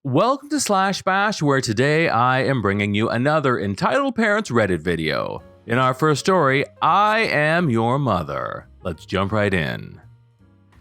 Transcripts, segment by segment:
Welcome to Slash Bash, where today I am bringing you another Entitled Parents Reddit video. In our first story, I am your mother. Let's jump right in.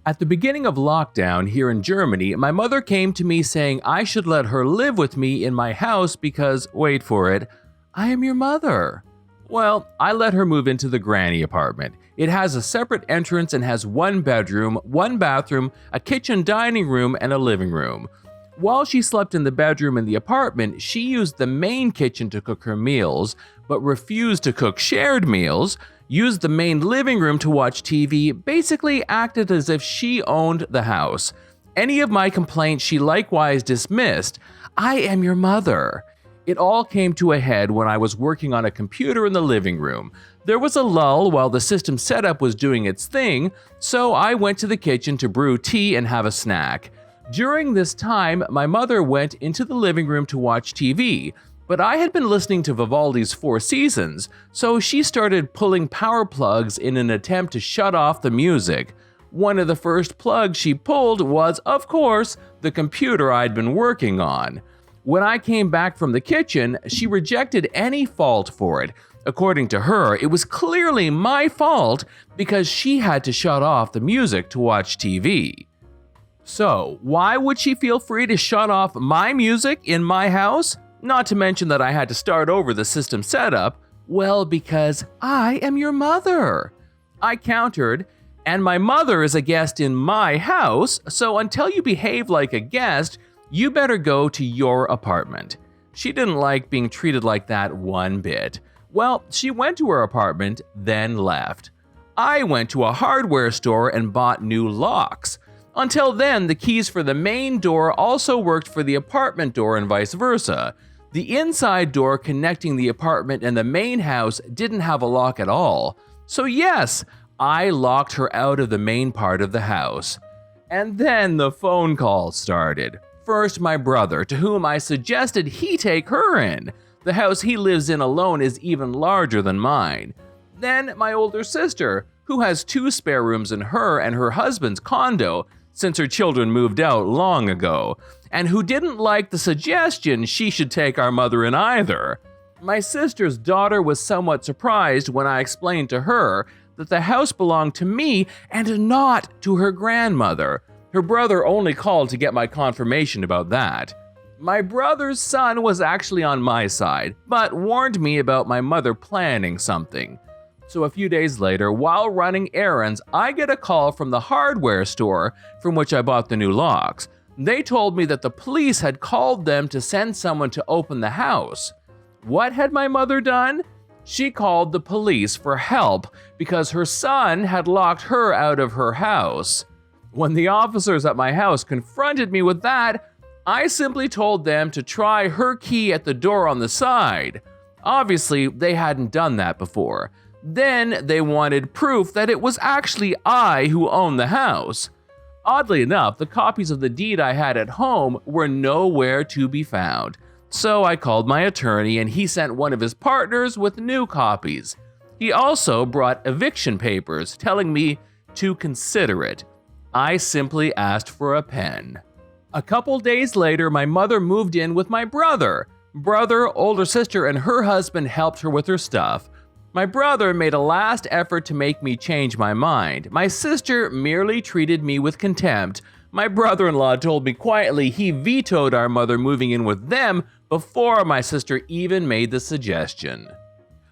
At the beginning of lockdown here in Germany, my mother came to me saying I should let her live with me in my house because, wait for it, I am your mother. Well, I let her move into the granny apartment. It has a separate entrance and has one bedroom, one bathroom, a kitchen dining room, and a living room. While she slept in the bedroom in the apartment, she used the main kitchen to cook her meals, but refused to cook shared meals, used the main living room to watch TV, basically acted as if she owned the house. Any of my complaints she likewise dismissed. I am your mother. It all came to a head when I was working on a computer in the living room. There was a lull while the system setup was doing its thing, so I went to the kitchen to brew tea and have a snack. During this time, my mother went into the living room to watch TV, but I had been listening to Vivaldi's Four Seasons, so she started pulling power plugs in an attempt to shut off the music. One of the first plugs she pulled was, of course, the computer I'd been working on. When I came back from the kitchen, she rejected any fault for it. According to her, it was clearly my fault because she had to shut off the music to watch TV. So, why would she feel free to shut off my music in my house? Not to mention that I had to start over the system setup. Well, because I am your mother. I countered, and my mother is a guest in my house, so until you behave like a guest, you better go to your apartment. She didn't like being treated like that one bit. Well, she went to her apartment, then left. I went to a hardware store and bought new locks. Until then, the keys for the main door also worked for the apartment door and vice versa. The inside door connecting the apartment and the main house didn't have a lock at all. So yes, I locked her out of the main part of the house. And then the phone calls started. First, my brother, to whom I suggested he take her in. The house he lives in alone is even larger than mine. Then my older sister, who has 2 spare rooms in her and her husband's condo, since her children moved out long ago, and who didn't like the suggestion she should take our mother in either. My sister's daughter was somewhat surprised when I explained to her that the house belonged to me and not to her grandmother. Her brother only called to get my confirmation about that. My brother's son was actually on my side, but warned me about my mother planning something. So a few days later, while running errands, I get a call from the hardware store from which I bought the new locks. They told me that the police had called them to send someone to open the house. What had my mother done? She called the police for help because her son had locked her out of her house. When the officers at my house confronted me with that, I simply told them to try her key at the door on the side. Obviously, they hadn't done that before. Then they wanted proof that it was actually I who owned the house. Oddly enough, the copies of the deed I had at home were nowhere to be found. So I called my attorney and he sent one of his partners with new copies. He also brought eviction papers telling me to consider it. I simply asked for a pen. A couple days later, my mother moved in with my brother. Brother, older sister, and her husband helped her with her stuff. My brother made a last effort to make me change my mind. My sister merely treated me with contempt. My brother-in-law told me quietly he vetoed our mother moving in with them before my sister even made the suggestion.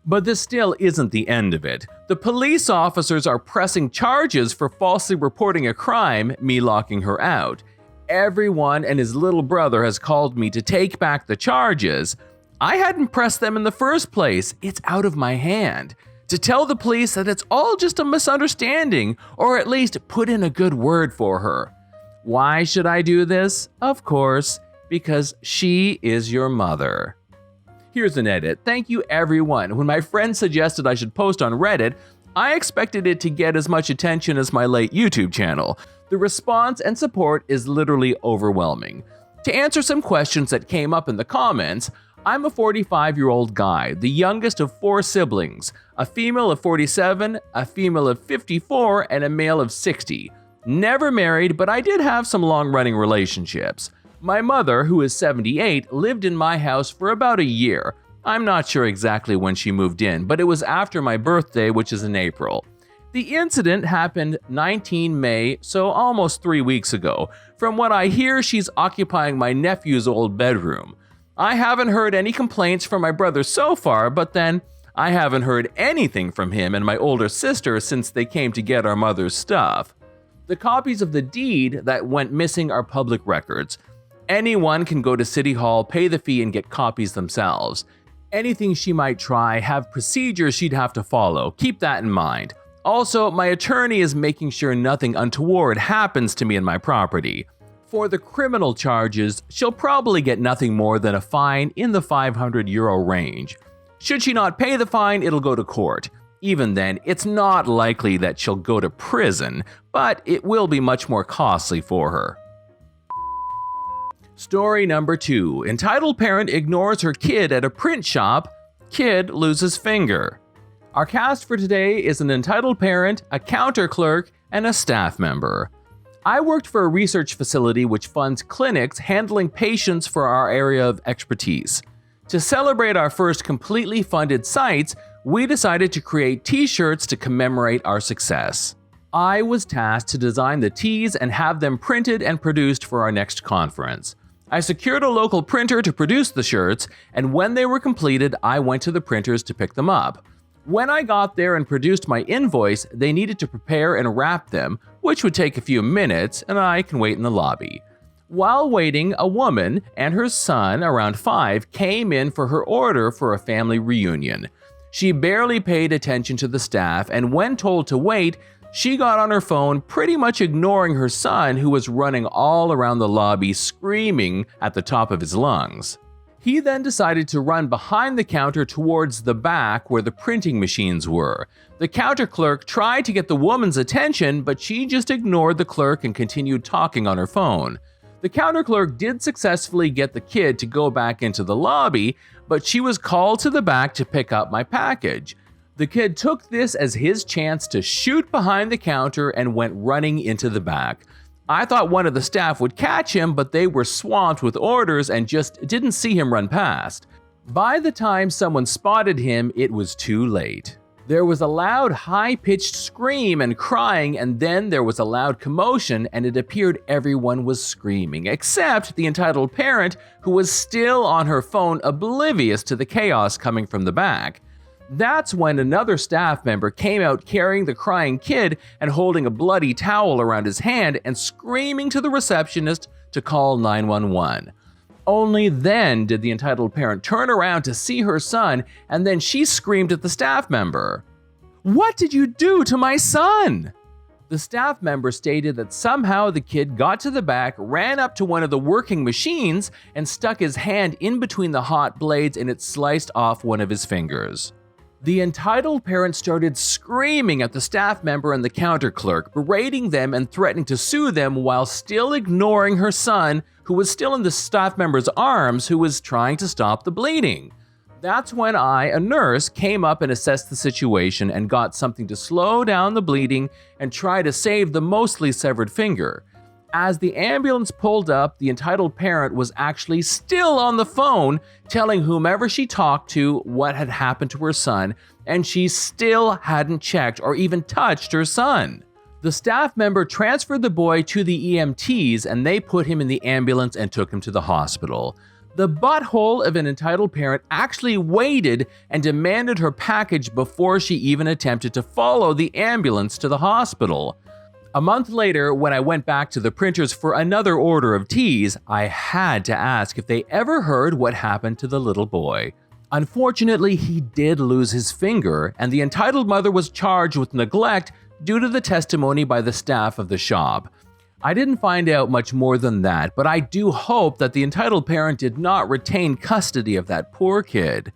But this still isn't the end of it. The police officers are pressing charges for falsely reporting a crime, me locking her out. Everyone and his little brother has called me to take back the charges. I hadn't pressed them in the first place. It's out of my hand. To tell the police that it's all just a misunderstanding, or at least put in a good word for her. Why should I do this? Of course, because she is your mother. Here's an edit. Thank you, everyone. When my friend suggested I should post on Reddit, I expected it to get as much attention as my late YouTube channel. The response and support is literally overwhelming. To answer some questions that came up in the comments, I'm a 45-year-old guy, the youngest of 4 siblings, a female of 47, a female of 54, and a male of 60. Never married, but I did have some long-running relationships. My mother, who is 78, lived in my house for about a year. I'm not sure exactly when she moved in, but it was after my birthday, which is in April. The incident happened 19 May, so almost 3 weeks ago. From what I hear, she's occupying my nephew's old bedroom. I haven't heard any complaints from my brother so far, but then I haven't heard anything from him and my older sister since they came to get our mother's stuff. The copies of the deed that went missing are public records. Anyone can go to City Hall, pay the fee, and get copies themselves. Anything she might try have procedures she'd have to follow. Keep that in mind. Also, my attorney is making sure nothing untoward happens to me and my property. For the criminal charges, she'll probably get nothing more than a fine in the €500 range. Should she not pay the fine, it'll go to court. Even then, it's not likely that she'll go to prison, but it will be much more costly for her. Story number 2. Entitled parent ignores her kid at a print shop. Kid loses finger. Our cast for today is an entitled parent, a counter clerk, and a staff member. I worked for a research facility which funds clinics handling patients for our area of expertise. To celebrate our first completely funded sites, we decided to create t-shirts to commemorate our success. I was tasked to design the tees and have them printed and produced for our next conference. I secured a local printer to produce the shirts, and when they were completed, I went to the printers to pick them up. When I got there and produced my invoice, they needed to prepare and wrap them, which would take a few minutes, and I can wait in the lobby. While waiting, a woman and her son, around 5, came in for her order for a family reunion. She barely paid attention to the staff, and when told to wait, she got on her phone, pretty much ignoring her son, who was running all around the lobby screaming at the top of his lungs. He then decided to run behind the counter towards the back where the printing machines were. The counter clerk tried to get the woman's attention, but she just ignored the clerk and continued talking on her phone. The counter clerk did successfully get the kid to go back into the lobby, but she was called to the back to pick up my package. The kid took this as his chance to shoot behind the counter and went running into the back. I thought one of the staff would catch him, but they were swamped with orders and just didn't see him run past. By the time someone spotted him, it was too late. There was a loud, high-pitched scream and crying, and then there was a loud commotion, and it appeared everyone was screaming, except the entitled parent, who was still on her phone, oblivious to the chaos coming from the back. That's when another staff member came out carrying the crying kid and holding a bloody towel around his hand and screaming to the receptionist to call 911. Only then did the entitled parent turn around to see her son, and then she screamed at the staff member, "What did you do to my son?" The staff member stated that somehow the kid got to the back, ran up to one of the working machines, and stuck his hand in between the hot blades, and it sliced off one of his fingers. The entitled parent started screaming at the staff member and the counter clerk, berating them and threatening to sue them while still ignoring her son, who was still in the staff member's arms, who was trying to stop the bleeding. That's when I, a nurse, came up and assessed the situation and got something to slow down the bleeding and try to save the mostly severed finger. As the ambulance pulled up, the entitled parent was actually still on the phone telling whomever she talked to what had happened to her son, and she still hadn't checked or even touched her son. The staff member transferred the boy to the EMTs, and they put him in the ambulance and took him to the hospital. The butthole of an entitled parent actually waited and demanded her package before she even attempted to follow the ambulance to the hospital. A month later, when I went back to the printers for another order of teas, I had to ask if they ever heard what happened to the little boy. Unfortunately, he did lose his finger, and the entitled mother was charged with neglect due to the testimony by the staff of the shop. I didn't find out much more than that, but I do hope that the entitled parent did not retain custody of that poor kid.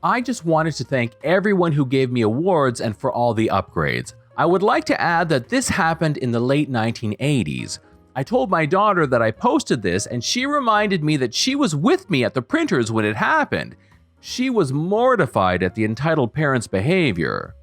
I just wanted to thank everyone who gave me awards and for all the upgrades. I would like to add that this happened in the late 1980s. I told my daughter that I posted this, and she reminded me that she was with me at the printers when it happened. She was mortified at the entitled parent's behavior.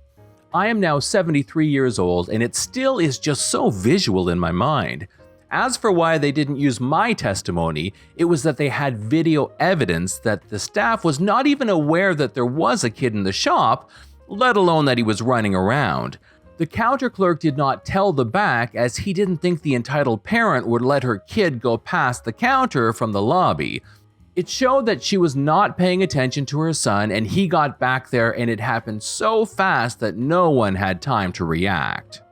I am now 73 years old, and it still is just so visual in my mind. As for why they didn't use my testimony, it was that they had video evidence that the staff was not even aware that there was a kid in the shop, let alone that he was running around. The counter clerk did not tell the back as he didn't think the entitled parent would let her kid go past the counter from the lobby. It showed that she was not paying attention to her son and he got back there and it happened so fast that no one had time to react.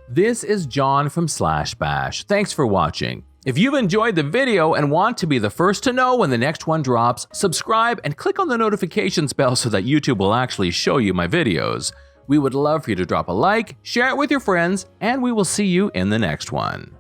This is John from /bash. Thanks for watching. If you've enjoyed the video and want to be the first to know when the next one drops, subscribe and click on the notifications bell so that YouTube will actually show you my videos. We would love for you to drop a like, share it with your friends, and we will see you in the next one.